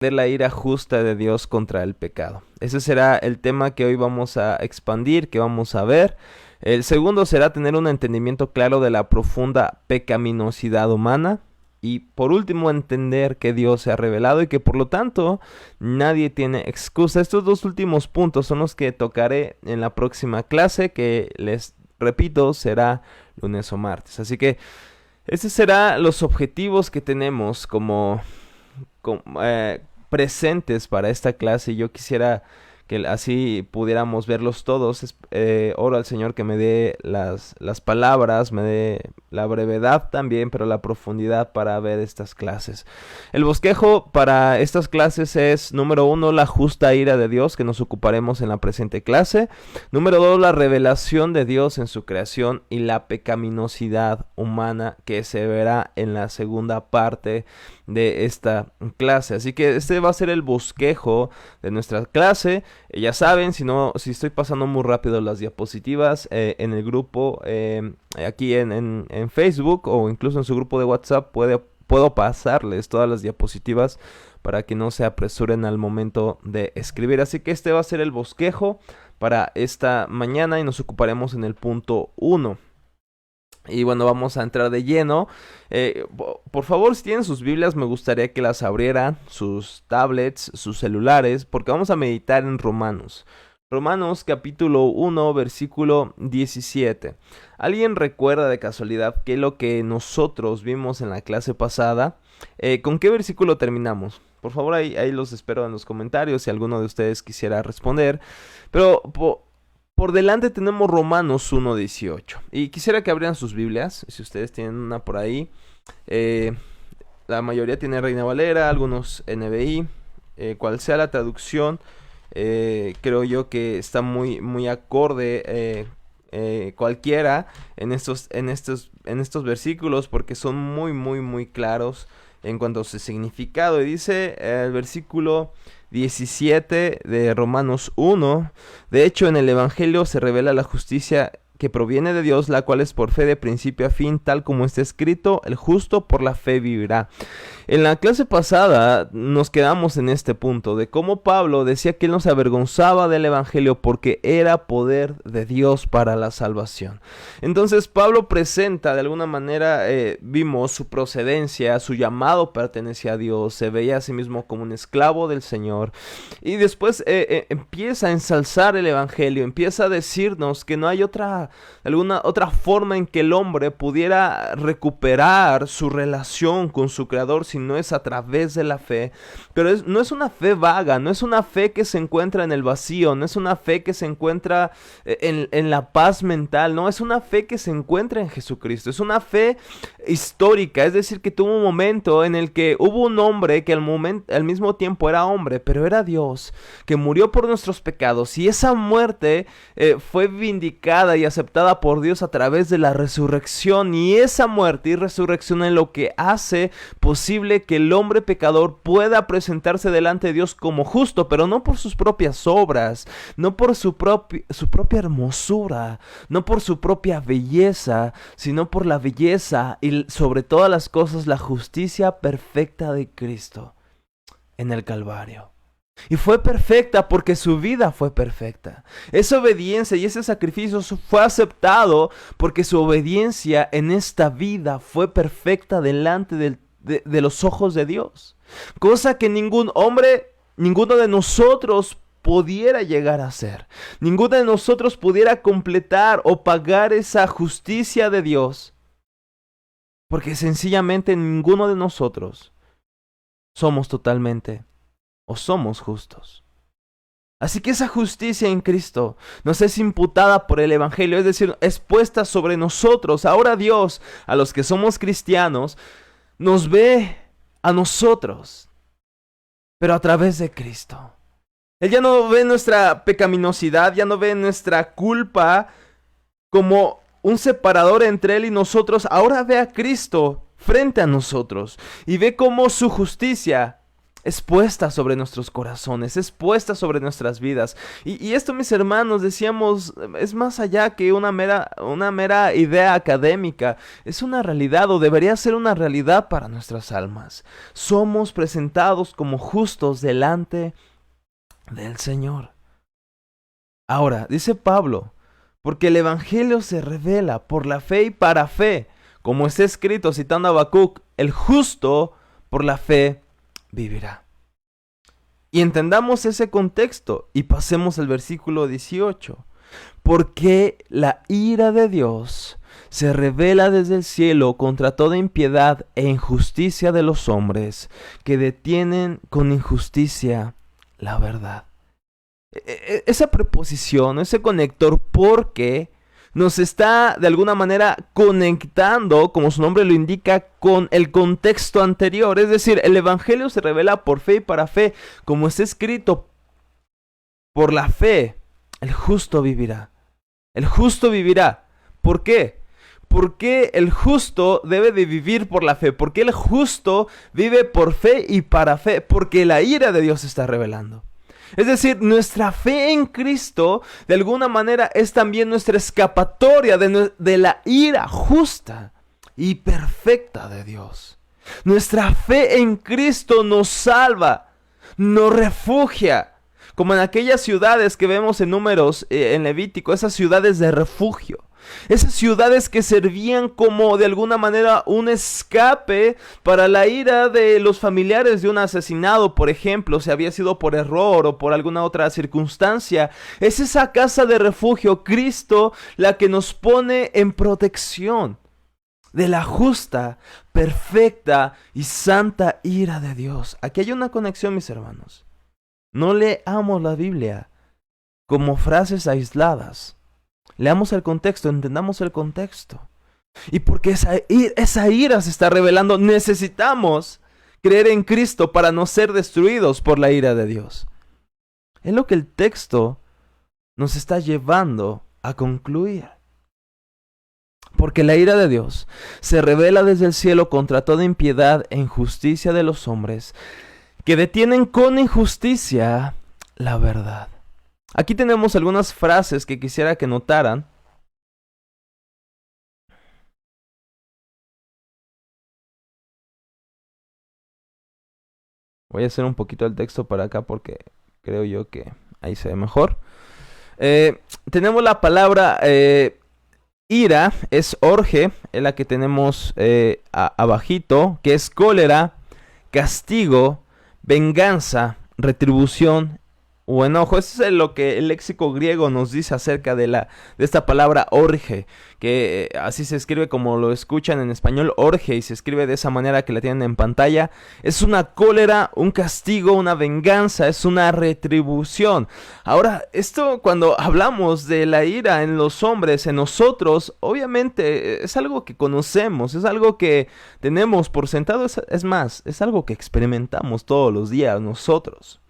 de la ira justa de Dios contra el pecado. Ese será el tema que hoy vamos a expandir, que vamos a ver. El segundo será tener un entendimiento claro de la profunda pecaminosidad humana. Y por último, entender que Dios se ha revelado y que por lo tanto nadie tiene excusa. Estos dos últimos puntos son los que tocaré en la próxima clase, que les repito será lunes o martes. Así que estos serán los objetivos que tenemos como presentes para esta clase. Yo quisiera que así pudiéramos verlos todos. Oro al Señor que me dé las palabras, me dé la brevedad también, pero la profundidad para ver estas clases. El bosquejo para estas clases es: número 1, la justa ira de Dios, que nos ocuparemos en la presente clase. Número 2, la revelación de Dios en su creación y la pecaminosidad humana, que se verá en la segunda parte de esta clase. Así que este va a ser el bosquejo de nuestra clase. Ya saben, si estoy pasando muy rápido las diapositivas, en el grupo, aquí en Facebook o incluso en su grupo de WhatsApp, puedo pasarles todas las diapositivas para que no se apresuren al momento de escribir. Así que este va a ser el bosquejo para esta mañana y nos ocuparemos en el punto 1. Y bueno, vamos a entrar de lleno. Por favor, si tienen sus Biblias, me gustaría que las abrieran, sus tablets, sus celulares, porque vamos a meditar en Romanos. Romanos capítulo 1, versículo 17. ¿Alguien recuerda de casualidad qué es lo que nosotros vimos en la clase pasada? ¿Con qué versículo terminamos? Por favor, ahí los espero en los comentarios si alguno de ustedes quisiera responder. Pero por delante tenemos Romanos 1:18. Y quisiera que abrieran sus Biblias, si ustedes tienen una por ahí. La mayoría tiene Reina Valera, algunos NBI. Cual sea la traducción, creo yo que está muy acorde cualquiera en estos versículos, porque son muy claros en cuanto a su significado. Y dice el versículo 17 de Romanos 1: de hecho, en el Evangelio se revela la justicia que proviene de Dios, la cual es por fe de principio a fin, tal como está escrito: el justo por la fe vivirá. En la clase pasada nos quedamos en este punto de cómo Pablo decía que él no se avergonzaba del Evangelio porque era poder de Dios para la salvación. Entonces Pablo presenta de alguna manera, vimos su procedencia, su llamado pertenecía a Dios, se veía a sí mismo como un esclavo del Señor, y después empieza a ensalzar el Evangelio, empieza a decirnos que no hay alguna otra forma en que el hombre pudiera recuperar su relación con su Creador si no es a través de la fe. Pero no es una fe vaga, no es una fe que se encuentra en el vacío, no es una fe que se encuentra en la paz mental, no, es una fe que se encuentra en Jesucristo, es una fe histórica, es decir, que tuvo un momento en el que hubo un hombre que al mismo tiempo era hombre, pero era Dios, que murió por nuestros pecados, y esa muerte fue vindicada y aceptada por Dios a través de la resurrección, y esa muerte y resurrección es lo que hace posible que el hombre pecador pueda presentarse delante de Dios como justo, pero no por sus propias obras, no por su propia hermosura, no por su propia belleza, sino por la belleza y sobre todas las cosas la justicia perfecta de Cristo en el Calvario. Y fue perfecta porque su vida fue perfecta. Esa obediencia y ese sacrificio fue aceptado porque su obediencia en esta vida fue perfecta delante de los ojos de Dios. Cosa que ningún hombre, ninguno de nosotros pudiera llegar a hacer. Ninguno de nosotros pudiera completar o pagar esa justicia de Dios. Porque sencillamente ninguno de nosotros somos totalmente o somos justos. Así que esa justicia en Cristo nos es imputada por el Evangelio, es decir, es puesta sobre nosotros. Ahora Dios, a los que somos cristianos, nos ve a nosotros, pero a través de Cristo. Él ya no ve nuestra pecaminosidad, ya no ve nuestra culpa como un separador entre Él y nosotros. Ahora ve a Cristo frente a nosotros y ve cómo su justicia es puesta sobre nuestros corazones, es puesta sobre nuestras vidas. Y esto, mis hermanos, decíamos, es más allá que una mera idea académica. Es una realidad, o debería ser una realidad para nuestras almas. Somos presentados como justos delante del Señor. Ahora, dice Pablo, porque el Evangelio se revela por la fe y para fe, como está escrito citando a Habacuc, el justo por la fe vivirá. Y entendamos ese contexto y pasemos al versículo 18. Porque la ira de Dios se revela desde el cielo contra toda impiedad e injusticia de los hombres que detienen con injusticia la verdad. Esa preposición, ese conector porque nos está de alguna manera conectando, como su nombre lo indica, con el contexto anterior. Es decir, el Evangelio se revela por fe y para fe, como está escrito, por la fe, el justo vivirá. El justo vivirá. ¿Por qué? ¿Por qué el justo debe de vivir por la fe? ¿Por qué el justo vive por fe y para fe? Porque la ira de Dios se está revelando. Es decir, nuestra fe en Cristo de alguna manera es también nuestra escapatoria de la ira justa y perfecta de Dios. Nuestra fe en Cristo nos salva, nos refugia, como en aquellas ciudades que vemos en Números, en Levítico, esas ciudades de refugio. Esas ciudades que servían como de alguna manera un escape para la ira de los familiares de un asesinado, por ejemplo, si había sido por error o por alguna otra circunstancia. Es esa casa de refugio, Cristo, la que nos pone en protección de la justa, perfecta y santa ira de Dios. Aquí hay una conexión, mis hermanos. No leamos la Biblia como frases aisladas. Leamos el contexto, entendamos el contexto. Y porque esa ira se está revelando, necesitamos creer en Cristo para no ser destruidos por la ira de Dios. Es lo que el texto nos está llevando a concluir. Porque la ira de Dios se revela desde el cielo contra toda impiedad e injusticia de los hombres, que detienen con injusticia la verdad. Aquí tenemos algunas frases que quisiera que notaran. Voy a hacer un poquito el texto para acá porque creo yo que ahí se ve mejor. Tenemos la palabra ira, es orge, es la que tenemos abajito, que es cólera, castigo, venganza, retribución o enojo. Eso es lo que el léxico griego nos dice acerca de esta palabra orge, que así se escribe como lo escuchan en español, orge, y se escribe de esa manera que la tienen en pantalla. Es una cólera, un castigo, una venganza, es una retribución. Ahora, esto cuando hablamos de la ira en los hombres, en nosotros, obviamente es algo que conocemos, es algo que tenemos por sentado, es más, es algo que experimentamos todos los días nosotros.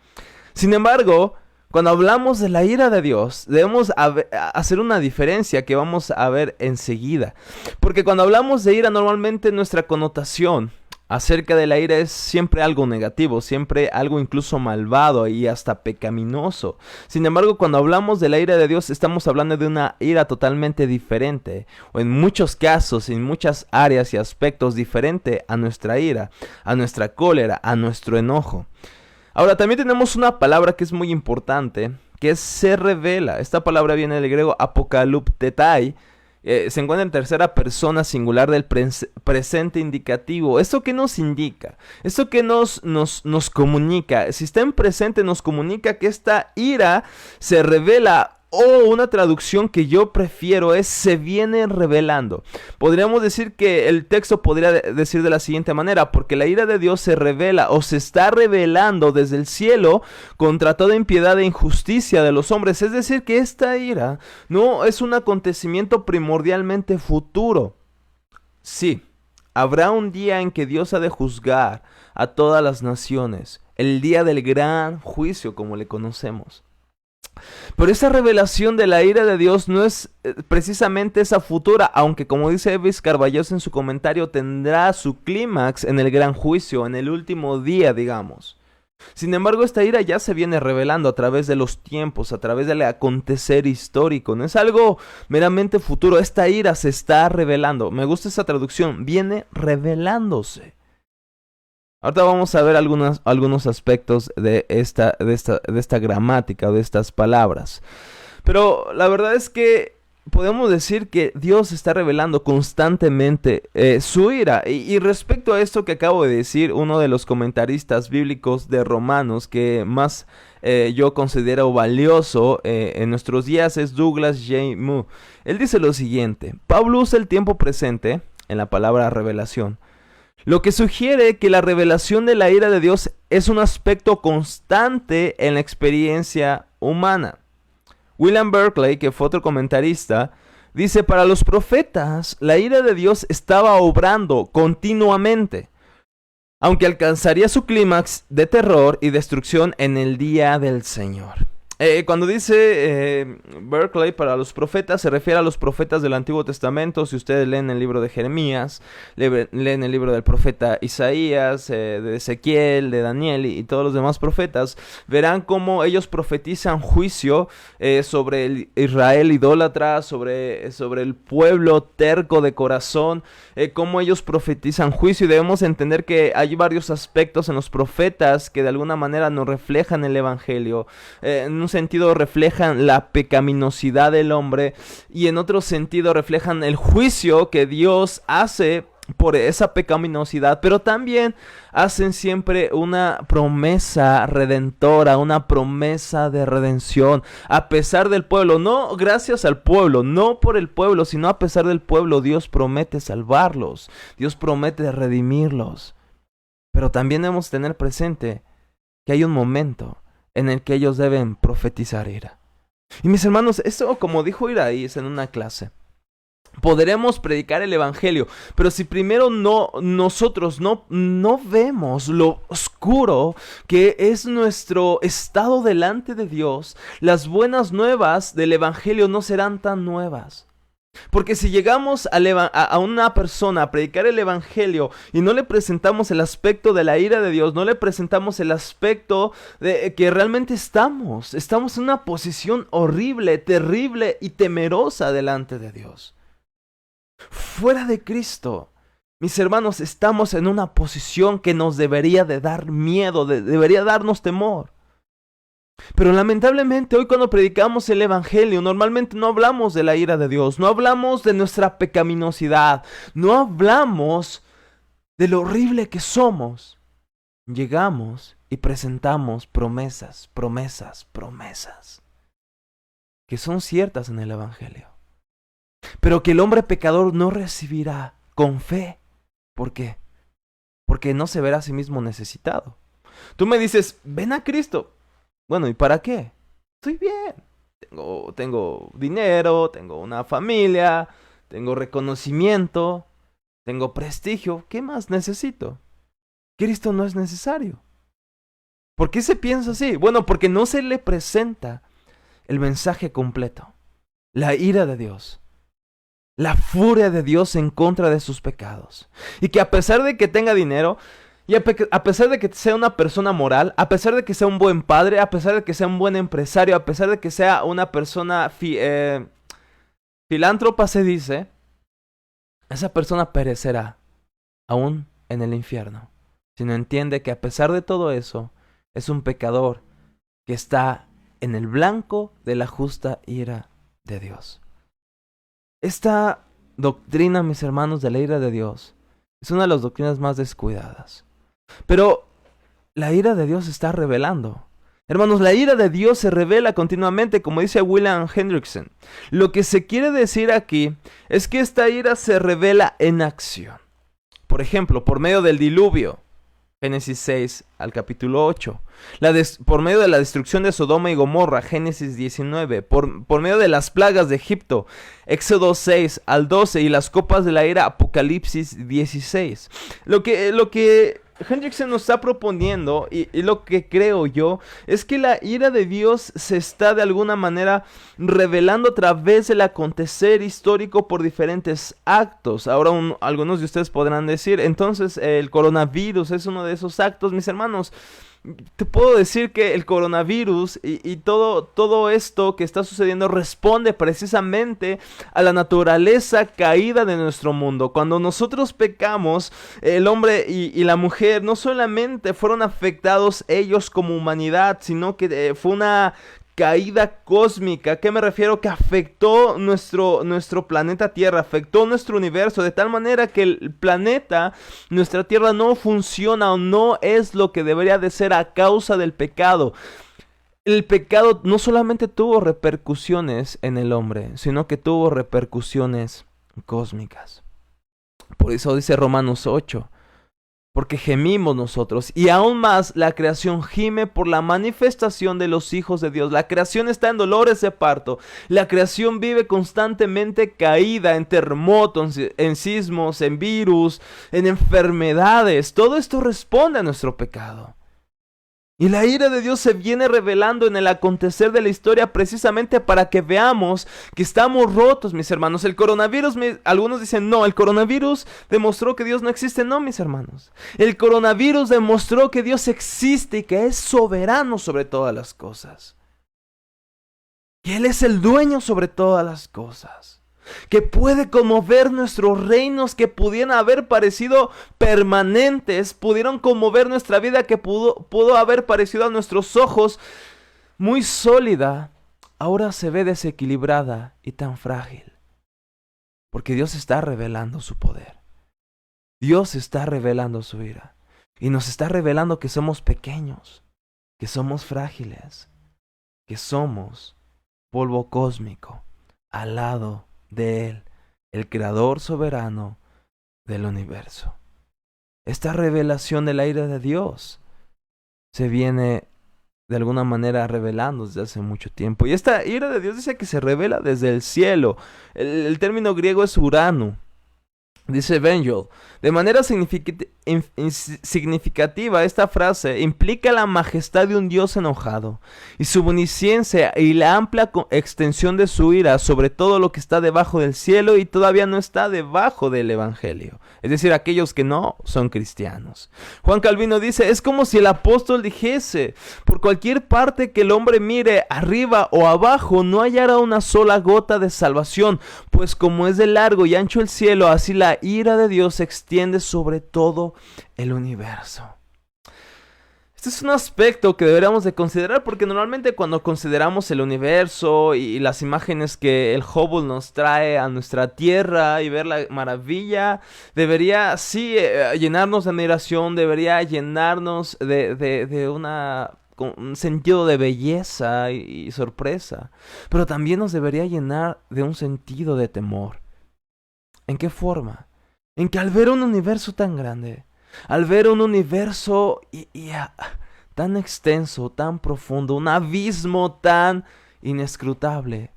Sin embargo, cuando hablamos de la ira de Dios, debemos hacer una diferencia que vamos a ver enseguida. Porque cuando hablamos de ira, normalmente nuestra connotación acerca de la ira es siempre algo negativo, siempre algo incluso malvado y hasta pecaminoso. Sin embargo, cuando hablamos de la ira de Dios, estamos hablando de una ira totalmente diferente, o en muchos casos, en muchas áreas y aspectos diferente a nuestra ira, a nuestra cólera, a nuestro enojo. Ahora, también tenemos una palabra que es muy importante, que es se revela. Esta palabra viene del griego apokaluptetai. Se encuentra en tercera persona singular del presente indicativo. ¿Esto qué nos indica? ¿Esto qué nos comunica? Si está en presente, nos comunica que esta ira se revela. O una traducción que yo prefiero es se viene revelando. Podríamos decir que el texto podría decir de la siguiente manera: porque la ira de Dios se revela o se está revelando desde el cielo contra toda impiedad e injusticia de los hombres. Es decir, que esta ira no es un acontecimiento primordialmente futuro. Sí, habrá un día en que Dios ha de juzgar a todas las naciones, el día del gran juicio como le conocemos. Pero esa revelación de la ira de Dios no es precisamente esa futura, aunque como dice Evis Carballos en su comentario, tendrá su clímax en el gran juicio, en el último día, digamos. Sin embargo, esta ira ya se viene revelando a través de los tiempos, a través del acontecer histórico. No es algo meramente futuro, esta ira se está revelando. Me gusta esa traducción, viene revelándose. Ahorita vamos a ver algunos aspectos de esta gramática o de estas palabras. Pero la verdad es que podemos decir que Dios está revelando constantemente su ira. Y respecto a esto que acabo de decir, uno de los comentaristas bíblicos de Romanos que más yo considero valioso en nuestros días es Douglas J. Moo. Él dice lo siguiente: Pablo usa el tiempo presente en la palabra revelación, lo que sugiere que la revelación de la ira de Dios es un aspecto constante en la experiencia humana. William Berkeley, que fue otro comentarista, dice: para los profetas, la ira de Dios estaba obrando continuamente, aunque alcanzaría su clímax de terror y destrucción en el día del Señor. Cuando dice Berkeley para los profetas, se refiere a los profetas del Antiguo Testamento. Si ustedes leen el libro de Jeremías, leen el libro del profeta Isaías, de Ezequiel, de Daniel y todos los demás profetas, verán cómo ellos profetizan juicio sobre el Israel idólatra, sobre el pueblo terco de corazón, cómo ellos profetizan juicio. Y debemos entender que hay varios aspectos en los profetas que de alguna manera nos reflejan el Evangelio. En un sentido reflejan la pecaminosidad del hombre y en otro sentido reflejan el juicio que Dios hace por esa pecaminosidad, pero también hacen siempre una promesa redentora, una promesa de redención a pesar del pueblo, no gracias al pueblo, no por el pueblo, sino a pesar del pueblo. Dios promete salvarlos, Dios promete redimirlos, pero también debemos tener presente que hay un momento en el que ellos deben profetizar ira. Y mis hermanos, esto, como dijo Iraías en una clase, podremos predicar el evangelio, pero si primero nosotros no vemos lo oscuro que es nuestro estado delante de Dios, las buenas nuevas del evangelio no serán tan nuevas. Porque si llegamos a una persona a predicar el evangelio y no le presentamos el aspecto de la ira de Dios, no le presentamos el aspecto de que realmente estamos en una posición horrible, terrible y temerosa delante de Dios. Fuera de Cristo, mis hermanos, estamos en una posición que nos debería de dar miedo, debería darnos temor. Pero lamentablemente hoy cuando predicamos el evangelio normalmente no hablamos de la ira de Dios, no hablamos de nuestra pecaminosidad, no hablamos de lo horrible que somos. Llegamos y presentamos promesas que son ciertas en el evangelio, pero que el hombre pecador no recibirá con fe. ¿Por qué? Porque no se verá a sí mismo necesitado. Tú me dices: ven a Cristo. Bueno, ¿y para qué? Estoy bien. Tengo dinero, tengo una familia, tengo reconocimiento, tengo prestigio. ¿Qué más necesito? Cristo no es necesario. ¿Por qué se piensa así? Bueno, porque no se le presenta el mensaje completo. La ira de Dios, la furia de Dios en contra de sus pecados. Y que a pesar de que tenga dinero, y a pesar de que sea una persona moral, a pesar de que sea un buen padre, a pesar de que sea un buen empresario, a pesar de que sea una persona filántropa, se dice, esa persona perecerá aún en el infierno. Si no entiende que a pesar de todo eso, es un pecador que está en el blanco de la justa ira de Dios. Esta doctrina, mis hermanos, de la ira de Dios es una de las doctrinas más descuidadas. Pero la ira de Dios se está revelando. Hermanos, la ira de Dios se revela continuamente, como dice William Hendrickson. Lo que se quiere decir aquí es que esta ira se revela en acción. Por ejemplo, por medio del diluvio, Génesis 6 al capítulo 8. Por medio de la destrucción de Sodoma y Gomorra, Génesis 19. Por medio de las plagas de Egipto, Éxodo 6 al 12. Y las copas de la ira, Apocalipsis 16. Lo que Hendrickson nos está proponiendo, y lo que creo yo, es que la ira de Dios se está de alguna manera revelando a través del acontecer histórico por diferentes actos. Ahora algunos de ustedes podrán decir: entonces el coronavirus es uno de esos actos. Mis hermanos, te puedo decir que el coronavirus y todo esto que está sucediendo responde precisamente a la naturaleza caída de nuestro mundo. Cuando nosotros pecamos, el hombre y la mujer no solamente fueron afectados ellos como humanidad, sino que fue una caída cósmica. ¿A qué me refiero? Que afectó nuestro planeta Tierra, afectó nuestro universo, de tal manera que el planeta, nuestra Tierra, no funciona o no es lo que debería de ser a causa del pecado. El pecado no solamente tuvo repercusiones en el hombre, sino que tuvo repercusiones cósmicas. Por eso dice Romanos 8. Porque gemimos nosotros, y aún más la creación gime por la manifestación de los hijos de Dios. La creación está en dolores de parto. La creación vive constantemente caída en terremotos, en sismos, en virus, en enfermedades. Todo esto responde a nuestro pecado. Y la ira de Dios se viene revelando en el acontecer de la historia precisamente para que veamos que estamos rotos, mis hermanos. El coronavirus, algunos dicen, no, el coronavirus demostró que Dios no existe. No, mis hermanos. El coronavirus demostró que Dios existe y que es soberano sobre todas las cosas. Que Él es el dueño sobre todas las cosas. Que puede conmover nuestros reinos que pudieran haber parecido permanentes, pudieron conmover nuestra vida que pudo haber parecido a nuestros ojos muy sólida, ahora se ve desequilibrada y tan frágil. Porque Dios está revelando su poder. Dios está revelando su ira. Y nos está revelando que somos pequeños, que somos frágiles, que somos polvo cósmico al lado de Él, el creador soberano del universo. Esta revelación de la ira de Dios se viene de alguna manera revelando desde hace mucho tiempo. Y esta ira de Dios dice que se revela desde el cielo. El término griego es urano. Dice Benjol, de manera significativa esta frase implica la majestad de un Dios enojado y su omnisciencia y la amplia extensión de su ira sobre todo lo que está debajo del cielo y todavía no está debajo del evangelio, es decir, aquellos que no son cristianos. Juan Calvino dice, es como si el apóstol dijese, por cualquier parte que el hombre mire, arriba o abajo, no hallará una sola gota de salvación, pues como es de largo y ancho el cielo, así la ira de Dios se extiende sobre todo el universo. Este es un aspecto que deberíamos de considerar porque normalmente cuando consideramos el universo y las imágenes que el Hubble nos trae a nuestra Tierra y ver la maravilla, debería sí llenarnos de admiración, debería llenarnos de un sentido de belleza y sorpresa, pero también nos debería llenar de un sentido de temor. ¿En qué forma? En que al ver un universo tan grande, al ver un universo tan extenso, tan profundo, un abismo tan inescrutable,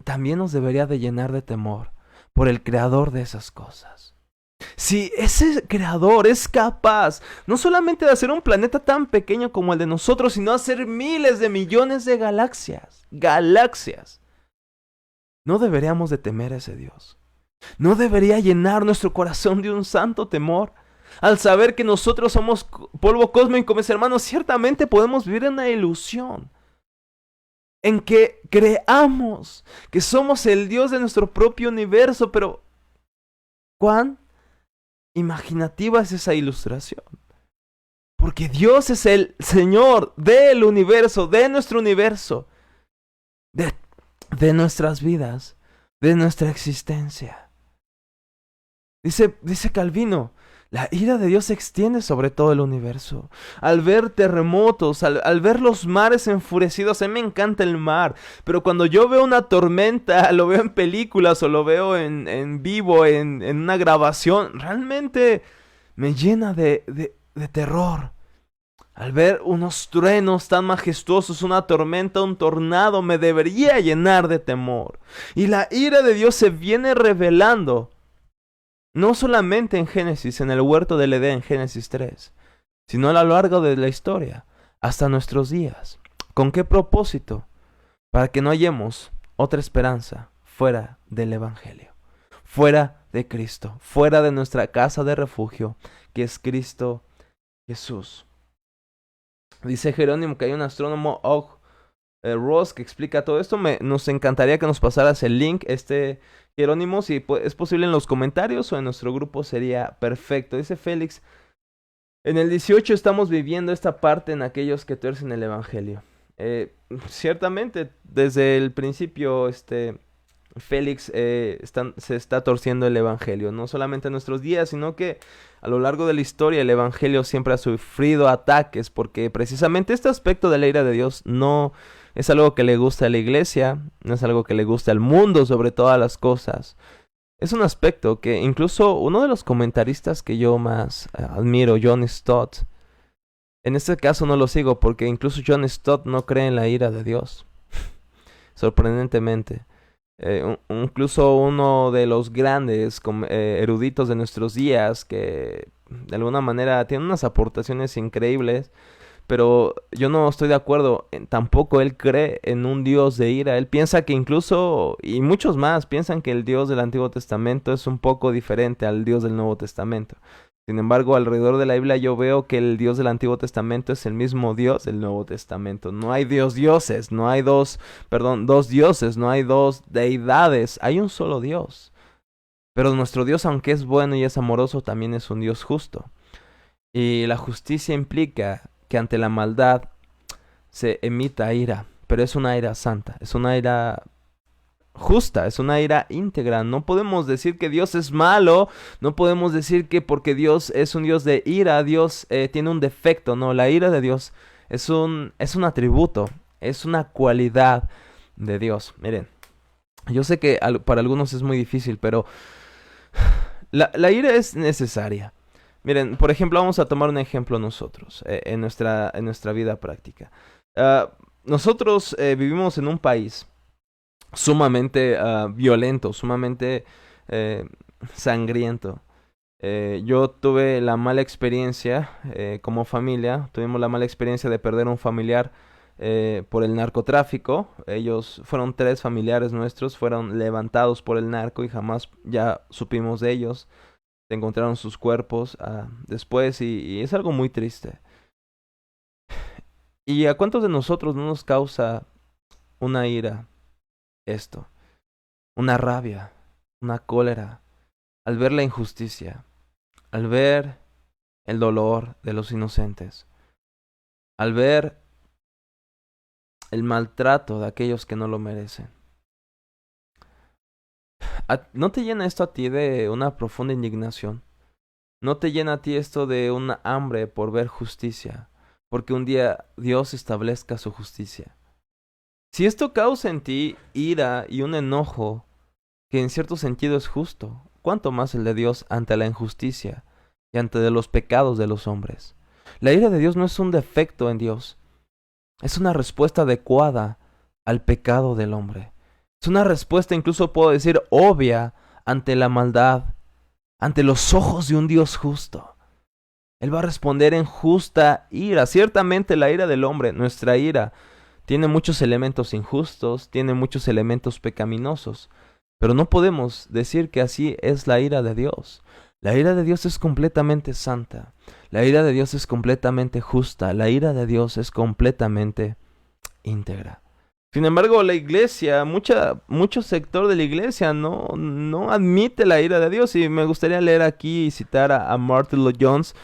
también nos debería de llenar de temor por el creador de esas cosas. Si ese creador es capaz no solamente de hacer un planeta tan pequeño como el de nosotros, sino hacer miles de millones de galaxias, no deberíamos de temer a ese Dios. ¿No debería llenar nuestro corazón de un santo temor? Al saber que nosotros somos polvo cósmico, mis hermanos, ciertamente podemos vivir en una ilusión. En que creamos que somos el Dios de nuestro propio universo, pero ¿cuán imaginativa es esa ilustración? Porque Dios es el Señor del universo, de nuestro universo, de nuestras vidas, de nuestra existencia. Dice Calvino, la ira de Dios se extiende sobre todo el universo. Al ver terremotos, al ver los mares enfurecidos, a mí me encanta el mar, pero cuando yo veo una tormenta, lo veo en películas o lo veo en vivo, en una grabación, realmente me llena de terror. Al ver unos truenos tan majestuosos, una tormenta, un tornado, me debería llenar de temor. Y la ira de Dios se viene revelando no solamente en Génesis, en el huerto del Edén, en Génesis 3, sino a lo largo de la historia, hasta nuestros días. ¿Con qué propósito? Para que no hallemos otra esperanza fuera del Evangelio, fuera de Cristo, fuera de nuestra casa de refugio, que es Cristo Jesús. Dice Jerónimo que hay un astrónomo, Ross, que explica todo esto. Nos encantaría que nos pasaras el link, Jerónimo, si es posible en los comentarios o en nuestro grupo sería perfecto. Dice Félix, en el 18 estamos viviendo esta parte en aquellos que tuercen el evangelio. Ciertamente, desde el principio, Félix se está torciendo el evangelio, no solamente en nuestros días, sino que a lo largo de la historia el evangelio siempre ha sufrido ataques, porque precisamente este aspecto de la ira de Dios no es algo que le gusta a la iglesia, no es algo que le gusta al mundo sobre todas las cosas. Es un aspecto que incluso uno de los comentaristas que yo más admiro, John Stott, en este caso no lo sigo porque incluso John Stott no cree en la ira de Dios, sorprendentemente. Incluso uno de los grandes eruditos de nuestros días que de alguna manera tiene unas aportaciones increíbles, pero yo no estoy de acuerdo, tampoco él cree en un Dios de ira. Él piensa que incluso, y muchos más, piensan que el Dios del Antiguo Testamento es un poco diferente al Dios del Nuevo Testamento. Sin embargo, alrededor de la Biblia yo veo que el Dios del Antiguo Testamento es el mismo Dios del Nuevo Testamento. No hay dioses, no hay dos dioses, no hay dos deidades, hay un solo Dios. Pero nuestro Dios, aunque es bueno y es amoroso, también es un Dios justo. Y la justicia implica que ante la maldad se emita ira, pero es una ira santa, es una ira justa, es una ira íntegra. No podemos decir que Dios es malo, no podemos decir que porque Dios es un Dios de ira, Dios tiene un defecto. No, la ira de Dios es un atributo, es una cualidad de Dios. Miren, yo sé que para algunos es muy difícil, pero la ira es necesaria. Miren, por ejemplo, vamos a tomar un ejemplo nosotros, en nuestra vida práctica. Nosotros vivimos en un país sumamente violento, sumamente sangriento. Yo tuve la mala experiencia como familia, tuvimos la mala experiencia de perder un familiar por el narcotráfico. Fueron 3 familiares nuestros, fueron levantados por el narco y jamás ya supimos de ellos. Se encontraron sus cuerpos después y es algo muy triste. ¿Y a cuántos de nosotros no nos causa una ira esto? Una rabia, una cólera, al ver la injusticia, al ver el dolor de los inocentes, al ver el maltrato de aquellos que no lo merecen. ¿No te llena esto a ti de una profunda indignación? ¿No te llena a ti esto de una hambre por ver justicia? Porque un día Dios establezca su justicia. Si esto causa en ti ira y un enojo que en cierto sentido es justo, ¿cuánto más el de Dios ante la injusticia y ante los pecados de los hombres? La ira de Dios no es un defecto en Dios, es una respuesta adecuada al pecado del hombre. Es una respuesta, incluso puedo decir, obvia ante la maldad, ante los ojos de un Dios justo. Él va a responder en justa ira. Ciertamente la ira del hombre, nuestra ira, tiene muchos elementos injustos, tiene muchos elementos pecaminosos, pero no podemos decir que así es la ira de Dios. La ira de Dios es completamente santa, la ira de Dios es completamente justa, la ira de Dios es completamente íntegra. Sin embargo, la iglesia, mucho sector de la iglesia no admite la ira de Dios. Y me gustaría leer aquí y citar a Martin Lloyd Jones.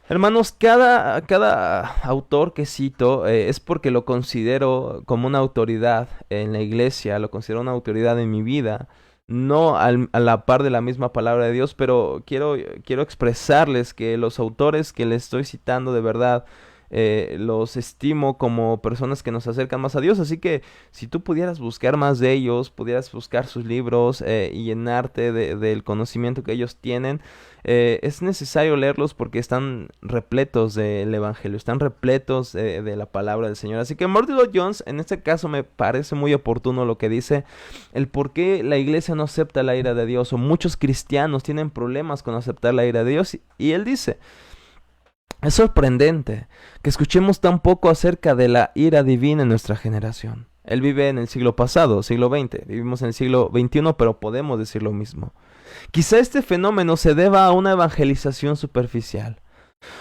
Hermanos, cada autor que cito es porque lo considero como una autoridad en la iglesia, lo considero una autoridad en mi vida, no a la par de la misma palabra de Dios, pero quiero expresarles que los autores que les estoy citando de verdad, los estimo como personas que nos acercan más a Dios. Así que si tú pudieras buscar más de ellos, pudieras buscar sus libros y llenarte del conocimiento que ellos tienen, es necesario leerlos porque están repletos del evangelio, están repletos de la palabra del Señor. Así que Martin Lloyd Jones, en este caso me parece muy oportuno lo que dice, el por qué la iglesia no acepta la ira de Dios, o muchos cristianos tienen problemas con aceptar la ira de Dios. Y él dice: es sorprendente que escuchemos tan poco acerca de la ira divina en nuestra generación. Él vive en el siglo pasado, siglo XX. Vivimos en el siglo XXI, pero podemos decir lo mismo. Quizá este fenómeno se deba a una evangelización superficial.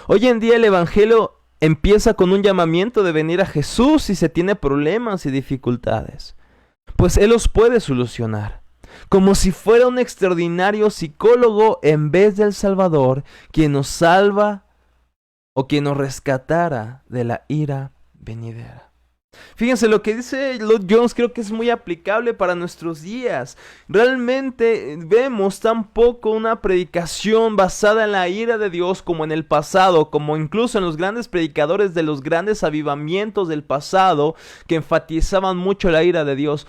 Hoy en día el evangelio empieza con un llamamiento de venir a Jesús si se tiene problemas y dificultades, pues Él los puede solucionar, como si fuera un extraordinario psicólogo en vez del Salvador, quien nos salva o quien nos rescatara de la ira venidera. Fíjense, lo que dice Lloyd Jones creo que es muy aplicable para nuestros días. Realmente vemos tan poco una predicación basada en la ira de Dios como en el pasado, como incluso en los grandes predicadores de los grandes avivamientos del pasado que enfatizaban mucho la ira de Dios.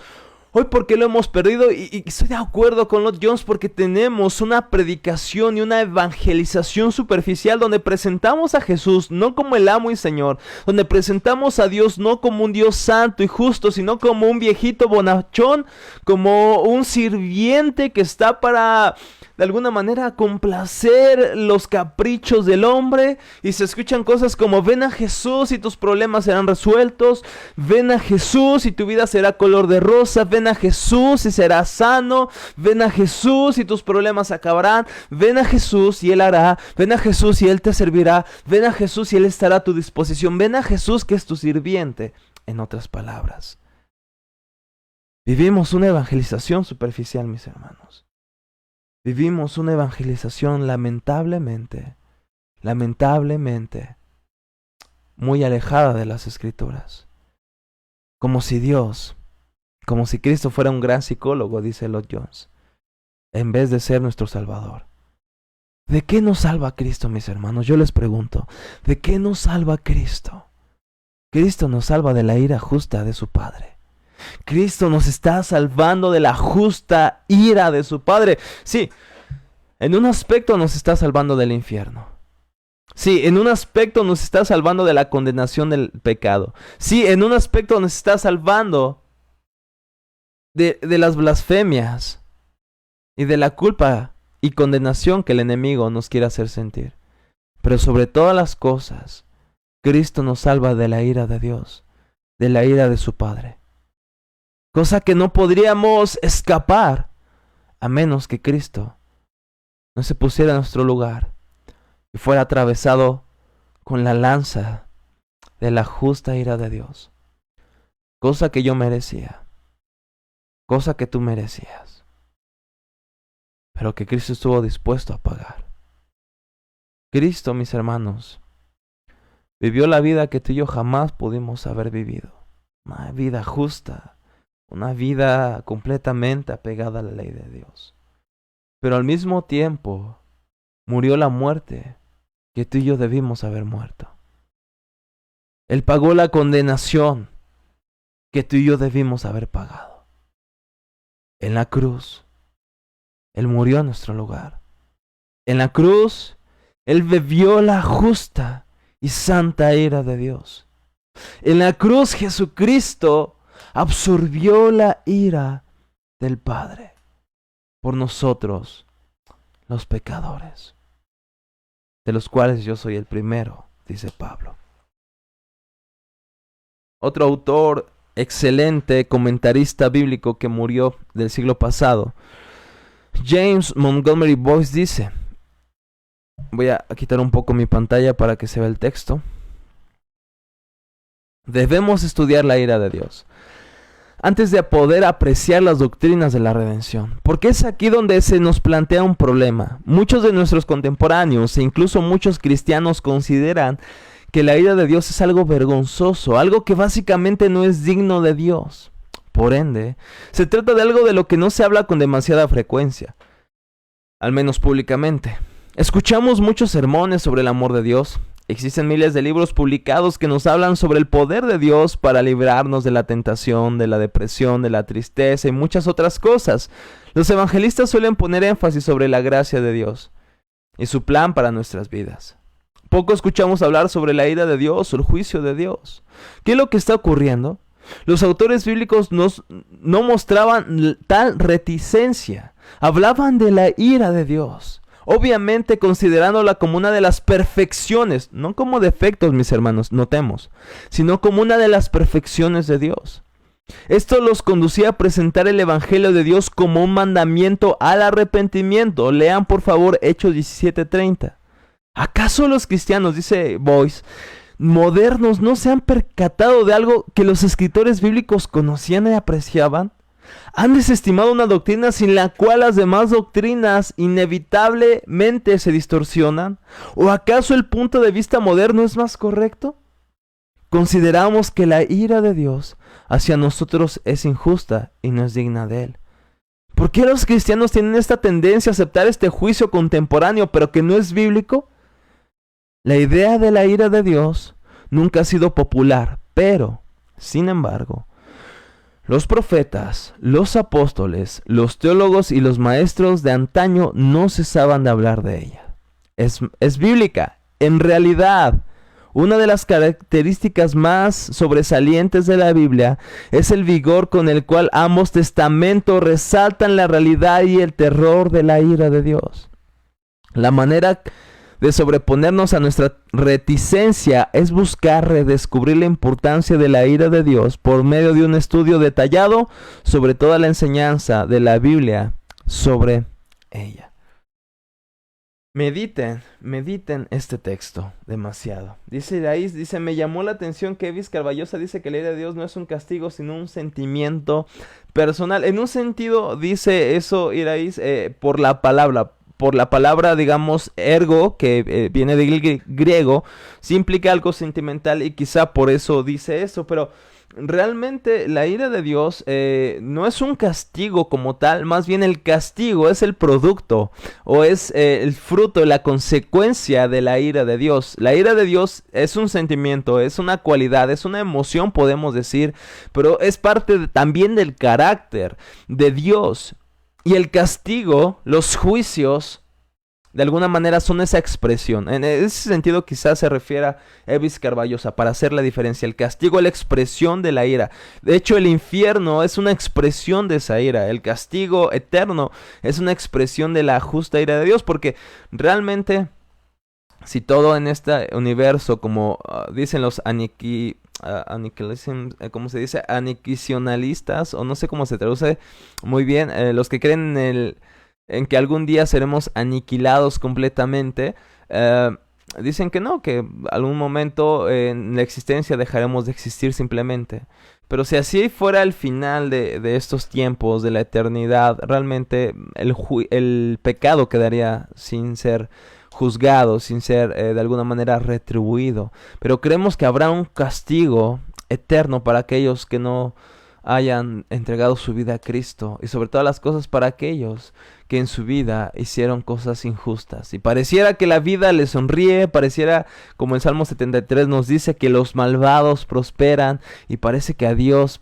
Hoy, ¿por qué lo hemos perdido? Y estoy de acuerdo con Lloyd Jones, porque tenemos una predicación y una evangelización superficial donde presentamos a Jesús no como el amo y Señor, donde presentamos a Dios no como un Dios santo y justo, sino como un viejito bonachón, como un sirviente que está para, de alguna manera, complacer los caprichos del hombre. Y se escuchan cosas como: ven a Jesús y tus problemas serán resueltos, ven a Jesús y tu vida será color de rosa, ven a Jesús y serás sano, ven a Jesús y tus problemas acabarán, ven a Jesús y Él hará, ven a Jesús y Él te servirá, ven a Jesús y Él estará a tu disposición, ven a Jesús que es tu sirviente. En otras palabras, vivimos una evangelización superficial, mis hermanos. Vivimos una evangelización lamentablemente, muy alejada de las Escrituras. Como si Cristo fuera un gran psicólogo, dice Lloyd Jones, en vez de ser nuestro Salvador. ¿De qué nos salva Cristo, mis hermanos? Yo les pregunto, ¿de qué nos salva Cristo? Cristo nos salva de la ira justa de su Padre. Cristo nos está salvando de la justa ira de su Padre. Sí, en un aspecto nos está salvando del infierno. Sí, en un aspecto nos está salvando de la condenación del pecado. Sí, en un aspecto nos está salvando de las blasfemias y de la culpa y condenación que el enemigo nos quiere hacer sentir. Pero sobre todas las cosas, Cristo nos salva de la ira de Dios, de la ira de su Padre. Cosa que no podríamos escapar a menos que Cristo no se pusiera en nuestro lugar y fuera atravesado con la lanza de la justa ira de Dios. Cosa que yo merecía. Cosa que tú merecías. Pero que Cristo estuvo dispuesto a pagar. Cristo, mis hermanos, vivió la vida que tú y yo jamás pudimos haber vivido. Una vida justa. Una vida completamente apegada a la ley de Dios. Pero al mismo tiempo, murió la muerte que tú y yo debimos haber muerto. Él pagó la condenación que tú y yo debimos haber pagado. En la cruz, Él murió en nuestro lugar. En la cruz, Él bebió la justa y santa ira de Dios. En la cruz, Jesucristo absorbió la ira del Padre por nosotros, los pecadores, de los cuales yo soy el primero, dice Pablo. Otro autor excelente, comentarista bíblico que murió del siglo pasado, James Montgomery Boyce, dice, voy a quitar un poco mi pantalla para que se vea el texto: debemos estudiar la ira de Dios antes de poder apreciar las doctrinas de la redención, porque es aquí donde se nos plantea un problema. Muchos de nuestros contemporáneos e incluso muchos cristianos consideran que la ira de Dios es algo vergonzoso, algo que básicamente no es digno de Dios. Por ende, se trata de algo de lo que no se habla con demasiada frecuencia, al menos públicamente. Escuchamos muchos sermones sobre el amor de Dios. Existen miles de libros publicados que nos hablan sobre el poder de Dios para librarnos de la tentación, de la depresión, de la tristeza y muchas otras cosas. Los evangelistas suelen poner énfasis sobre la gracia de Dios y su plan para nuestras vidas. Poco escuchamos hablar sobre la ira de Dios o el juicio de Dios. ¿Qué es lo que está ocurriendo? Los autores bíblicos no mostraban tal reticencia. Hablaban de la ira de Dios, obviamente considerándola como una de las perfecciones, no como defectos, mis hermanos, notemos, sino como una de las perfecciones de Dios. Esto los conducía a presentar el evangelio de Dios como un mandamiento al arrepentimiento. Lean por favor Hechos 17:30. ¿Acaso los cristianos, dice Boyce, modernos no se han percatado de algo que los escritores bíblicos conocían y apreciaban? ¿Han desestimado una doctrina sin la cual las demás doctrinas inevitablemente se distorsionan? ¿O acaso el punto de vista moderno es más correcto? Consideramos que la ira de Dios hacia nosotros es injusta y no es digna de Él. ¿Por qué los cristianos tienen esta tendencia a aceptar este juicio contemporáneo, pero que no es bíblico? La idea de la ira de Dios nunca ha sido popular, pero, sin embargo, los profetas, los apóstoles, los teólogos y los maestros de antaño no cesaban de hablar de ella. Es bíblica. En realidad, una de las características más sobresalientes de la Biblia es el vigor con el cual ambos testamentos resaltan la realidad y el terror de la ira de Dios. La manera de sobreponernos a nuestra reticencia es buscar redescubrir la importancia de la ira de Dios por medio de un estudio detallado sobre toda la enseñanza de la Biblia sobre ella. Mediten este texto demasiado. Dice Iraís, me llamó la atención que Evis Carballosa dice que la ira de Dios no es un castigo, sino un sentimiento personal. En un sentido dice eso Iraís por la palabra, digamos, ergo, que viene del griego, sí implica algo sentimental y quizá por eso dice eso, pero realmente la ira de Dios no es un castigo como tal, más bien el castigo es el producto o es el fruto, la consecuencia de la ira de Dios. La ira de Dios es un sentimiento, es una cualidad, es una emoción, podemos decir, pero es parte también del carácter de Dios. Y el castigo, los juicios, de alguna manera son esa expresión. En ese sentido quizás se refiera a Evis Carballosa para hacer la diferencia. El castigo es la expresión de la ira. De hecho, el infierno es una expresión de esa ira. El castigo eterno es una expresión de la justa ira de Dios. Porque realmente, si todo en este universo, como dicen los ¿cómo se dice? Aniquicionalistas, o no sé cómo se traduce muy bien, los que creen en que algún día seremos aniquilados completamente, dicen que no, que algún momento en la existencia dejaremos de existir simplemente. Pero si así fuera el final de estos tiempos, de la eternidad, realmente el pecado quedaría sin ser juzgado, sin ser de alguna manera retribuido. Pero creemos que habrá un castigo eterno para aquellos que no hayan entregado su vida a Cristo, y sobre todas las cosas para aquellos que en su vida hicieron cosas injustas. Y pareciera que la vida les sonríe, pareciera, como el Salmo 73 nos dice, que los malvados prosperan, y parece que Dios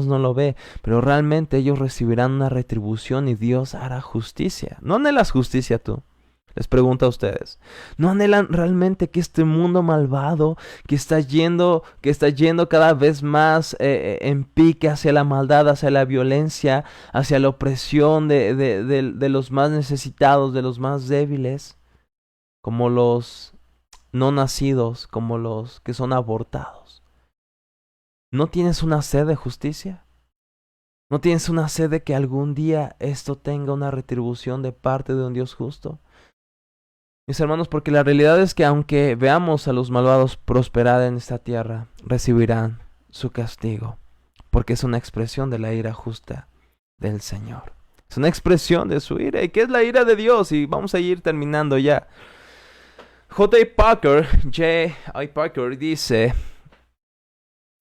no lo ve, pero realmente ellos recibirán una retribución y Dios hará justicia. ¿No anhelas justicia tú? Les pregunto a ustedes, ¿no anhelan realmente que este mundo malvado que está yendo cada vez más en pique hacia la maldad, hacia la violencia, hacia la opresión de los más necesitados, de los más débiles, como los no nacidos, como los que son abortados? ¿No tienes una sed de justicia? ¿No tienes una sed de que algún día esto tenga una retribución de parte de un Dios justo? Mis hermanos, porque la realidad es que aunque veamos a los malvados prosperar en esta tierra, recibirán su castigo, porque es una expresión de la ira justa del Señor. Es una expresión de su ira. ¿Y qué es la ira de Dios? Y vamos a ir terminando ya. J.I. Parker dice: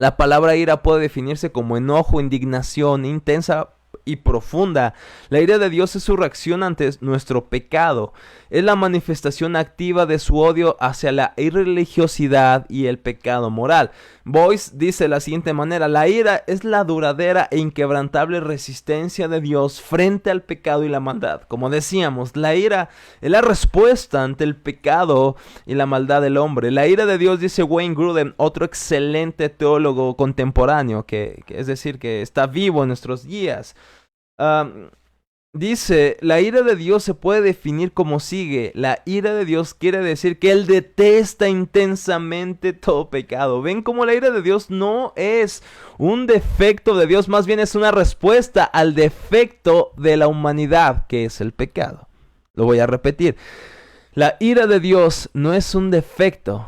la palabra ira puede definirse como enojo, indignación intensa y profunda. La ira de Dios es su reacción ante nuestro pecado. Es la manifestación activa de su odio hacia la irreligiosidad y el pecado moral. Boyce dice de la siguiente manera: la ira es la duradera e inquebrantable resistencia de Dios frente al pecado y la maldad. Como decíamos, la ira es la respuesta ante el pecado y la maldad del hombre. La ira de Dios, dice Wayne Grudem, otro excelente teólogo contemporáneo, que es decir, que está vivo en nuestros días. Dice, la ira de Dios se puede definir como sigue: la ira de Dios quiere decir que Él detesta intensamente todo pecado. ¿Ven cómo la ira de Dios no es un defecto de Dios? Más bien es una respuesta al defecto de la humanidad, que es el pecado. Lo voy a repetir: la ira de Dios no es un defecto,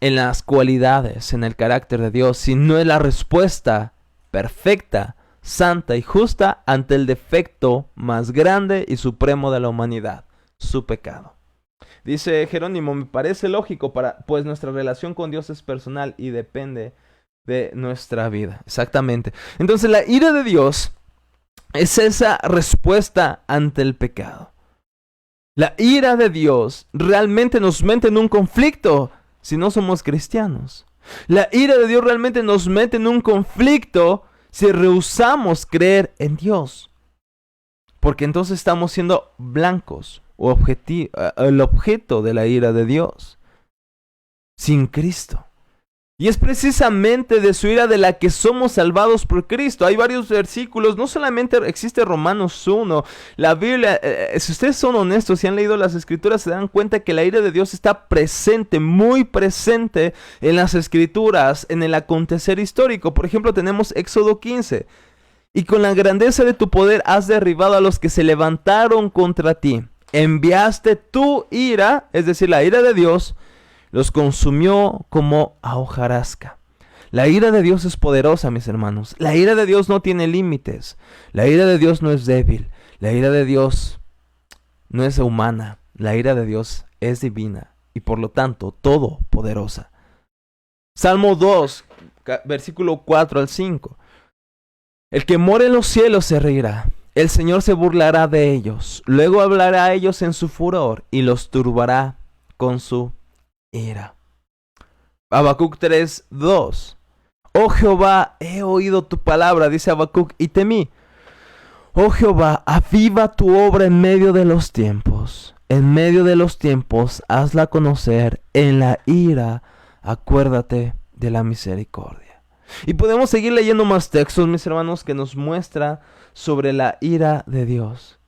en las cualidades, en el carácter de Dios, sino en la respuesta perfecta, santa y justa ante el defecto más grande y supremo de la humanidad, su pecado. Dice Jerónimo, me parece lógico, pues nuestra relación con Dios es personal y depende de nuestra vida. Exactamente. Entonces la ira de Dios es esa respuesta ante el pecado. La ira de Dios realmente nos mete en un conflicto si no somos cristianos. La ira de Dios realmente nos mete en un conflicto si rehusamos creer en Dios. Porque entonces estamos siendo blancos o el objeto de la ira de Dios sin Cristo. Y es precisamente de su ira de la que somos salvados por Cristo. Hay varios versículos, no solamente existe Romanos 1, la Biblia, si ustedes son honestos y han leído las Escrituras, se dan cuenta que la ira de Dios está presente, muy presente en las Escrituras, en el acontecer histórico. Por ejemplo, tenemos Éxodo 15. Y con la grandeza de tu poder has derribado a los que se levantaron contra ti. Enviaste tu ira, es decir, la ira de Dios, los consumió como a hojarasca. La ira de Dios es poderosa, mis hermanos. La ira de Dios no tiene límites. La ira de Dios no es débil. La ira de Dios no es humana. La ira de Dios es divina y por lo tanto todopoderosa. Salmo 2, versículo 4 al 5. El que mora en los cielos se reirá. El Señor se burlará de ellos. Luego hablará a ellos en su furor y los turbará con su ira. Habacuc 3:2. Oh Jehová, he oído tu palabra, dice Habacuc, y temí. Oh Jehová, aviva tu obra en medio de los tiempos. En medio de los tiempos, hazla conocer. En la ira, acuérdate de la misericordia. Y podemos seguir leyendo más textos, mis hermanos, que nos muestra sobre la ira de Dios.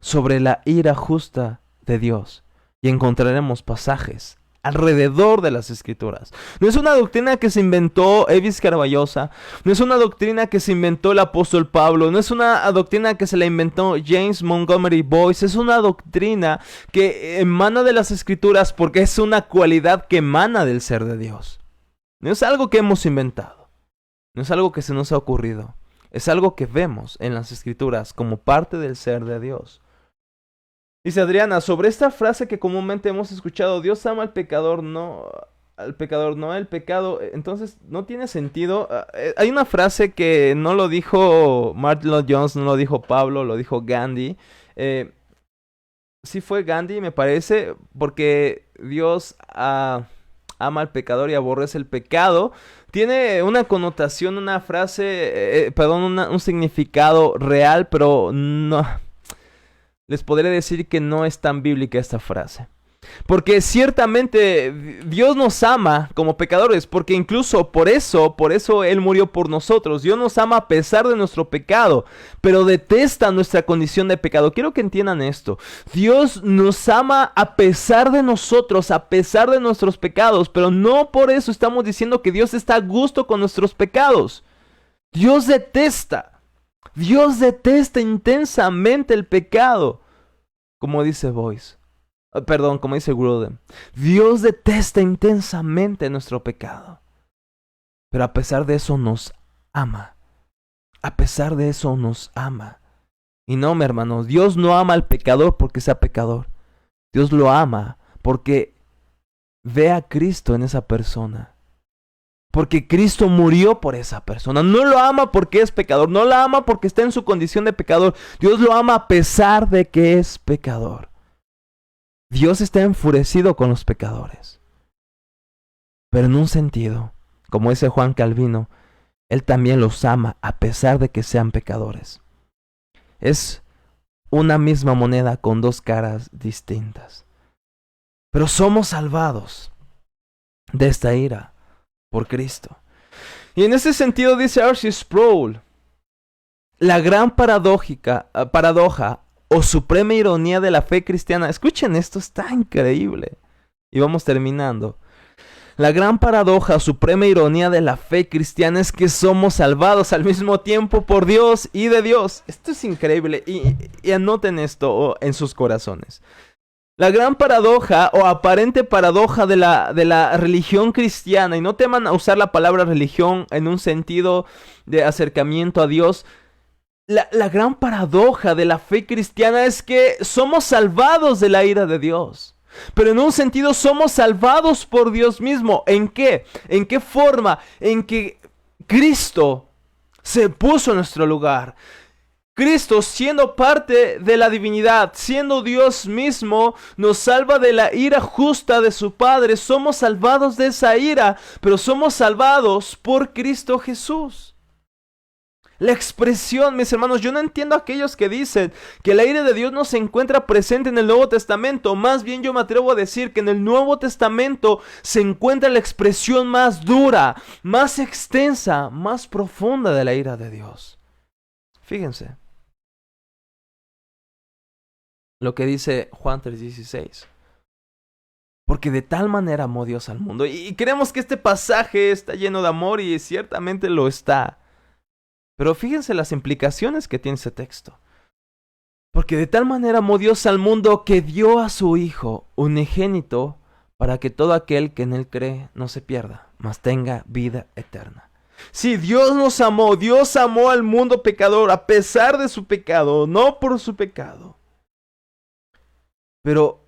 Sobre la ira justa de Dios. Y encontraremos pasajes alrededor de las Escrituras. No es una doctrina que se inventó Evis Carballosa, no es una doctrina que se inventó el apóstol Pablo, no es una doctrina que se la inventó James Montgomery Boyce, es una doctrina que emana de las Escrituras porque es una cualidad que emana del ser de Dios. No es algo que hemos inventado, no es algo que se nos ha ocurrido, es algo que vemos en las Escrituras como parte del ser de Dios. Dice Adriana, sobre esta frase que comúnmente hemos escuchado, Dios ama al pecador, no al pecado, entonces no tiene sentido. Hay una frase que no lo dijo Martin Lloyd Jones, no lo dijo Pablo, lo dijo Gandhi. Sí fue Gandhi, me parece, porque Dios ama al pecador y aborrece el pecado. Tiene una connotación, una frase, un significado real, pero no... Les podré decir que no es tan bíblica esta frase. Porque ciertamente Dios nos ama como pecadores, porque incluso por eso Él murió por nosotros. Dios nos ama a pesar de nuestro pecado, pero detesta nuestra condición de pecado. Quiero que entiendan esto. Dios nos ama a pesar de nosotros, a pesar de nuestros pecados, pero no por eso estamos diciendo que Dios está a gusto con nuestros pecados. Dios detesta intensamente el pecado, como dice Boyce. Como dice Grudem. Dios detesta intensamente nuestro pecado. Pero a pesar de eso nos ama. A pesar de eso nos ama. Y no, mi hermano, Dios no ama al pecador porque sea pecador. Dios lo ama porque ve a Cristo en esa persona. Porque Cristo murió por esa persona. No lo ama porque es pecador. No la ama porque está en su condición de pecador. Dios lo ama a pesar de que es pecador. Dios está enfurecido con los pecadores. Pero en un sentido, como dice Juan Calvino, Él también los ama a pesar de que sean pecadores. Es una misma moneda con dos caras distintas. Pero somos salvados de esta ira por Cristo. Y en ese sentido dice R.C. Sproul, la gran paradoja o suprema ironía de la fe cristiana. Escuchen esto, está increíble. Y vamos terminando. La gran paradoja o suprema ironía de la fe cristiana es que somos salvados al mismo tiempo por Dios y de Dios. Esto es increíble y anoten esto en sus corazones. La gran paradoja o aparente paradoja de la religión cristiana, y no teman a usar la palabra religión en un sentido de acercamiento a Dios, la gran paradoja de la fe cristiana es que somos salvados de la ira de Dios. Pero en un sentido somos salvados por Dios mismo. ¿En qué? ¿En qué forma? En que Cristo se puso en nuestro lugar. Cristo, siendo parte de la divinidad, siendo Dios mismo, nos salva de la ira justa de su Padre. Somos salvados de esa ira, pero somos salvados por Cristo Jesús. La expresión, mis hermanos, yo no entiendo a aquellos que dicen que la ira de Dios no se encuentra presente en el Nuevo Testamento. Más bien yo me atrevo a decir que en el Nuevo Testamento se encuentra la expresión más dura, más extensa, más profunda de la ira de Dios. Fíjense lo que dice Juan 3:16. Porque de tal manera amó Dios al mundo. Y creemos que este pasaje está lleno de amor y ciertamente lo está. Pero fíjense las implicaciones que tiene ese texto. Porque de tal manera amó Dios al mundo que dio a su Hijo unigénito para que todo aquel que en Él cree no se pierda, mas tenga vida eterna. Sí, Dios nos amó, Dios amó al mundo pecador a pesar de su pecado, no por su pecado. Pero,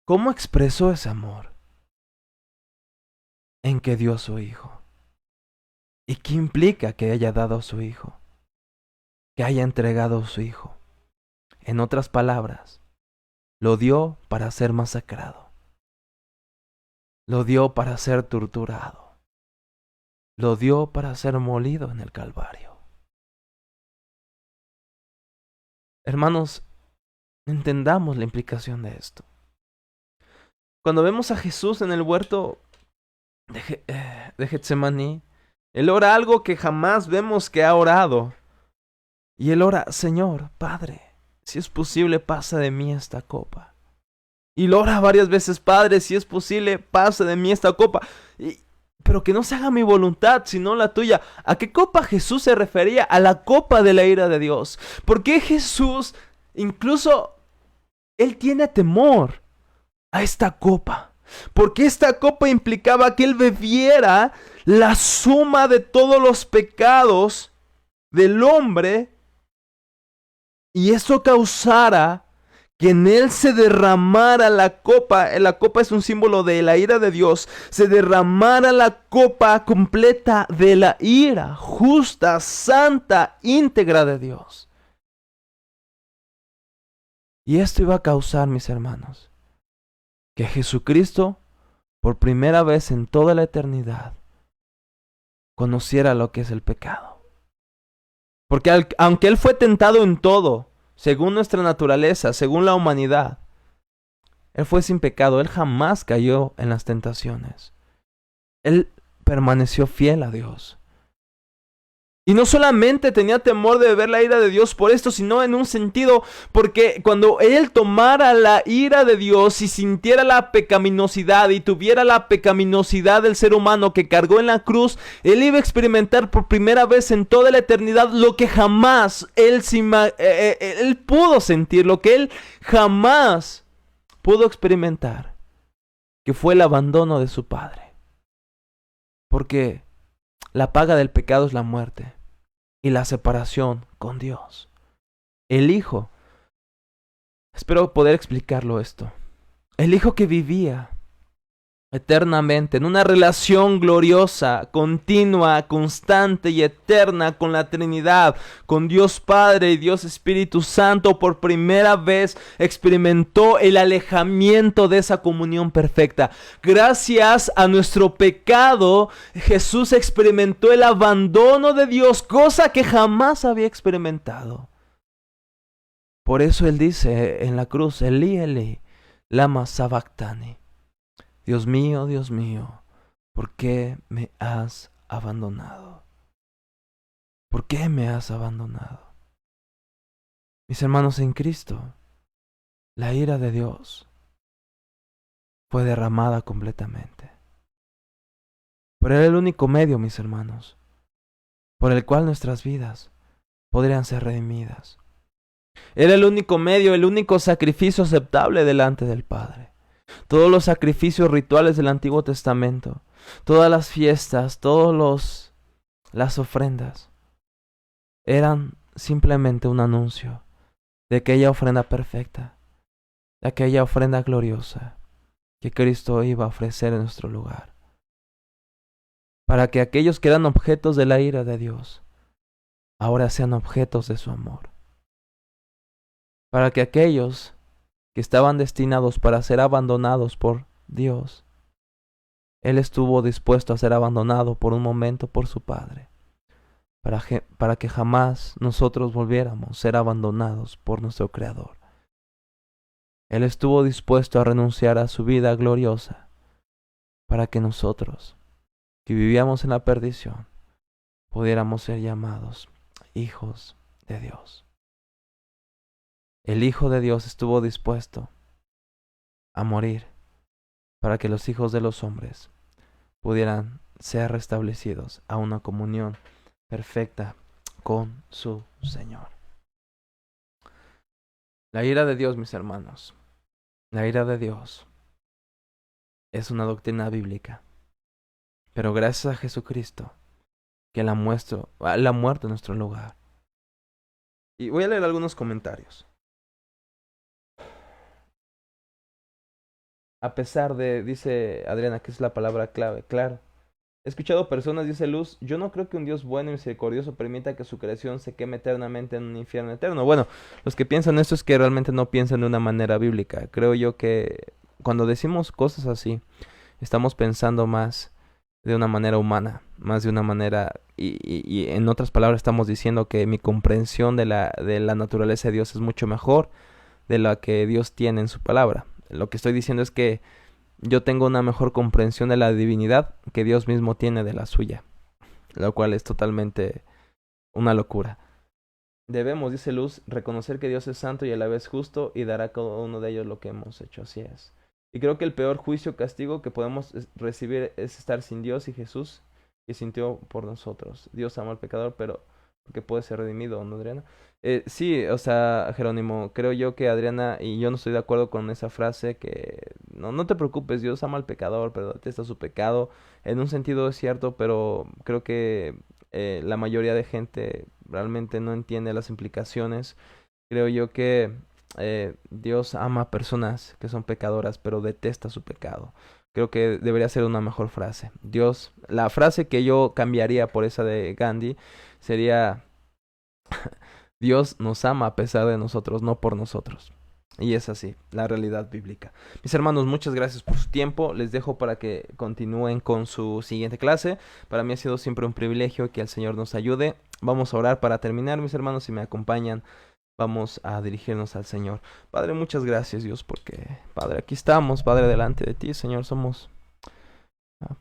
¿cómo expresó ese amor? En que dio a su Hijo. ¿Y qué implica que haya dado a su Hijo? Que haya entregado a su Hijo. En otras palabras, lo dio para ser masacrado. Lo dio para ser torturado. Lo dio para ser molido en el Calvario. Hermanos, entendamos la implicación de esto. Cuando vemos a Jesús en el huerto de Getsemaní, Él ora algo que jamás vemos que ha orado. Y Él ora: Señor, Padre, si es posible, pasa de mí esta copa. Y lo ora varias veces: Padre, si es posible, pasa de mí esta copa. Pero que no se haga mi voluntad, sino la tuya. ¿A qué copa Jesús se refería? A la copa de la ira de Dios. ¿Por qué Jesús, incluso, Él tiene temor a esta copa? Porque esta copa implicaba que Él bebiera la suma de todos los pecados del hombre, y eso causara que en Él se derramara la copa. La copa es un símbolo de la ira de Dios. Se derramara la copa completa de la ira justa, santa, íntegra de Dios. Y esto iba a causar, mis hermanos, que Jesucristo, por primera vez en toda la eternidad, conociera lo que es el pecado. Porque aunque Él fue tentado en todo, según nuestra naturaleza, según la humanidad, Él fue sin pecado. Él jamás cayó en las tentaciones. Él permaneció fiel a Dios. Y no solamente tenía temor de ver la ira de Dios por esto, sino en un sentido, porque cuando Él tomara la ira de Dios y sintiera la pecaminosidad y tuviera la pecaminosidad del ser humano que cargó en la cruz, Él iba a experimentar por primera vez en toda la eternidad lo que jamás Él pudo sentir, lo que Él jamás pudo experimentar, que fue el abandono de su Padre. Porque la paga del pecado es la muerte y la separación con Dios. El Hijo, espero poder explicarlo esto, el Hijo que vivía eternamente en una relación gloriosa, continua, constante y eterna con la Trinidad, con Dios Padre y Dios Espíritu Santo, por primera vez experimentó el alejamiento de esa comunión perfecta. Gracias a nuestro pecado, Jesús experimentó el abandono de Dios, cosa que jamás había experimentado. Por eso Él dice en la cruz: Elí, Elí, lama sabactani. Dios mío, ¿por qué me has abandonado? ¿Por qué me has abandonado? Mis hermanos en Cristo, la ira de Dios fue derramada completamente. Pero era el único medio, mis hermanos, por el cual nuestras vidas podrían ser redimidas. Era el único medio, el único sacrificio aceptable delante del Padre. Todos los sacrificios rituales del Antiguo Testamento, todas las fiestas, las ofrendas, eran simplemente un anuncio de aquella ofrenda perfecta, de aquella ofrenda gloriosa que Cristo iba a ofrecer en nuestro lugar, para que aquellos que eran objetos de la ira de Dios ahora sean objetos de su amor, para que aquellos que estaban destinados para ser abandonados por Dios, Él estuvo dispuesto a ser abandonado por un momento por su Padre, para que jamás nosotros volviéramos a ser abandonados por nuestro Creador. Él estuvo dispuesto a renunciar a su vida gloriosa para que nosotros, que vivíamos en la perdición, pudiéramos ser llamados hijos de Dios. El Hijo de Dios estuvo dispuesto a morir para que los hijos de los hombres pudieran ser restablecidos a una comunión perfecta con su Señor. La ira de Dios, mis hermanos, la ira de Dios es una doctrina bíblica, pero gracias a Jesucristo que Él ha muerto en nuestro lugar. Y voy a leer algunos comentarios. A pesar de, dice Adriana, que es la palabra clave, claro. He escuchado personas, dice Luz, yo no creo que un Dios bueno y misericordioso permita que su creación se queme eternamente en un infierno eterno. Bueno, los que piensan esto es que realmente no piensan de una manera bíblica. Creo yo que cuando decimos cosas así, estamos pensando más de una manera humana, más de una manera, y en otras palabras estamos diciendo que mi comprensión de la naturaleza de Dios es mucho mejor de la que Dios tiene en su palabra. Lo que estoy diciendo es que yo tengo una mejor comprensión de la divinidad que Dios mismo tiene de la suya, lo cual es totalmente una locura. Debemos, dice Luz, reconocer que Dios es santo y a la vez justo y dará a cada uno de ellos lo que hemos hecho. Así es. Y creo que el peor juicio o castigo que podemos recibir es estar sin Dios y Jesús, que sintió por nosotros. Dios ama al pecador, pero porque puede ser redimido, ¿no, Adriana? Sí, o sea, Jerónimo, creo yo que Adriana y yo no estoy de acuerdo con esa frase que no te preocupes, Dios ama al pecador, pero detesta su pecado. En un sentido es cierto, pero creo que la mayoría de gente realmente no entiende las implicaciones. Creo yo que Dios ama a personas que son pecadoras, pero detesta su pecado. Creo que debería ser una mejor frase. La frase que yo cambiaría por esa de Gandhi sería: Dios nos ama a pesar de nosotros, no por nosotros. Y es así, la realidad bíblica. Mis hermanos, muchas gracias por su tiempo. Les dejo para que continúen con su siguiente clase. Para mí ha sido siempre un privilegio que el Señor nos ayude. Vamos a orar para terminar, mis hermanos, si me acompañan. Vamos a dirigirnos al Señor. Padre, muchas gracias, Dios, porque, Padre, aquí estamos, Padre, delante de ti, Señor. Somos,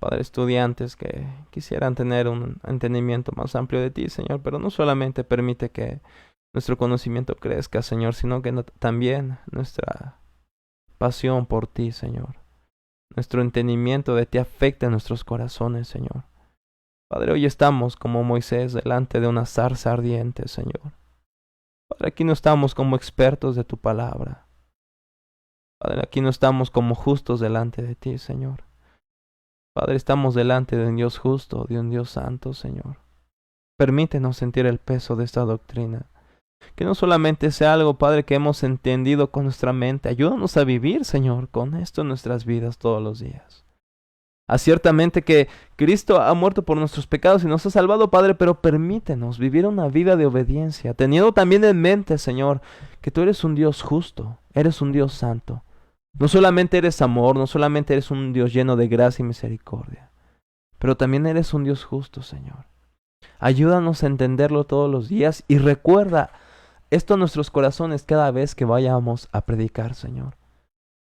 Padre, estudiantes que quisieran tener un entendimiento más amplio de ti, Señor, pero no solamente permite que nuestro conocimiento crezca, Señor, sino que también nuestra pasión por ti, Señor. Nuestro entendimiento de ti afecta nuestros corazones, Señor. Padre, hoy estamos como Moisés delante de una zarza ardiente, Señor. Padre, aquí no estamos como expertos de tu palabra. Padre, aquí no estamos como justos delante de ti, Señor. Padre, estamos delante de un Dios justo, de un Dios santo, Señor. Permítenos sentir el peso de esta doctrina. Que no solamente sea algo, Padre, que hemos entendido con nuestra mente. Ayúdanos a vivir, Señor, con esto en nuestras vidas todos los días. Ciertamente que Cristo ha muerto por nuestros pecados y nos ha salvado, Padre, pero permítenos vivir una vida de obediencia, teniendo también en mente, Señor, que tú eres un Dios justo, eres un Dios santo. No solamente eres amor, no solamente eres un Dios lleno de gracia y misericordia, pero también eres un Dios justo, Señor. Ayúdanos a entenderlo todos los días y recuerda esto en nuestros corazones cada vez que vayamos a predicar, Señor.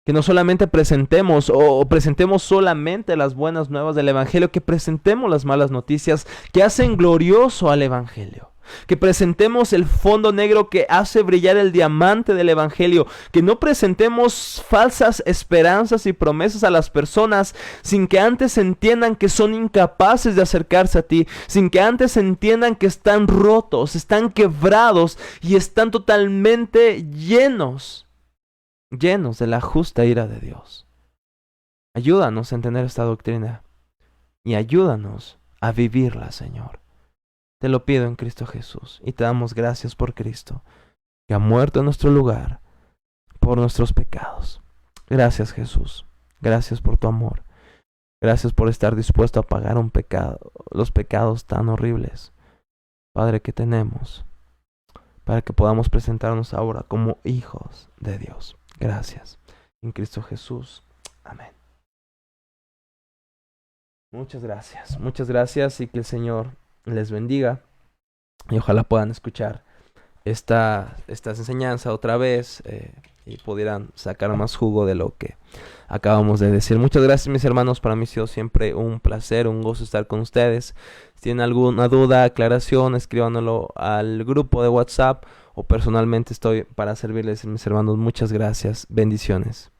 Que no solamente presentemos o presentemos solamente las buenas nuevas del Evangelio, que presentemos las malas noticias que hacen glorioso al Evangelio. que presentemos el fondo negro que hace brillar el diamante del evangelio, que no presentemos falsas esperanzas y promesas a las personas sin que antes entiendan que son incapaces de acercarse a ti, sin que antes entiendan que están rotos, están quebrados y están totalmente llenos de la justa ira de Dios. Ayúdanos a entender esta doctrina y ayúdanos a vivirla, Señor. Te lo pido en Cristo Jesús y te damos gracias por Cristo, que ha muerto en nuestro lugar por nuestros pecados. Gracias, Jesús. Gracias por tu amor. Gracias por estar dispuesto a pagar los pecados tan horribles, Padre, que tenemos, para que podamos presentarnos ahora como hijos de Dios. Gracias. En Cristo Jesús. Amén. Muchas gracias y que el Señor les bendiga y ojalá puedan escuchar esta enseñanza otra vez y pudieran sacar más jugo de lo que acabamos de decir. Muchas gracias, mis hermanos. Para mí ha sido siempre un placer, un gozo estar con ustedes. Si tienen alguna duda, aclaración, escríbanlo al grupo de WhatsApp o personalmente estoy para servirles, mis hermanos. Muchas gracias. Bendiciones.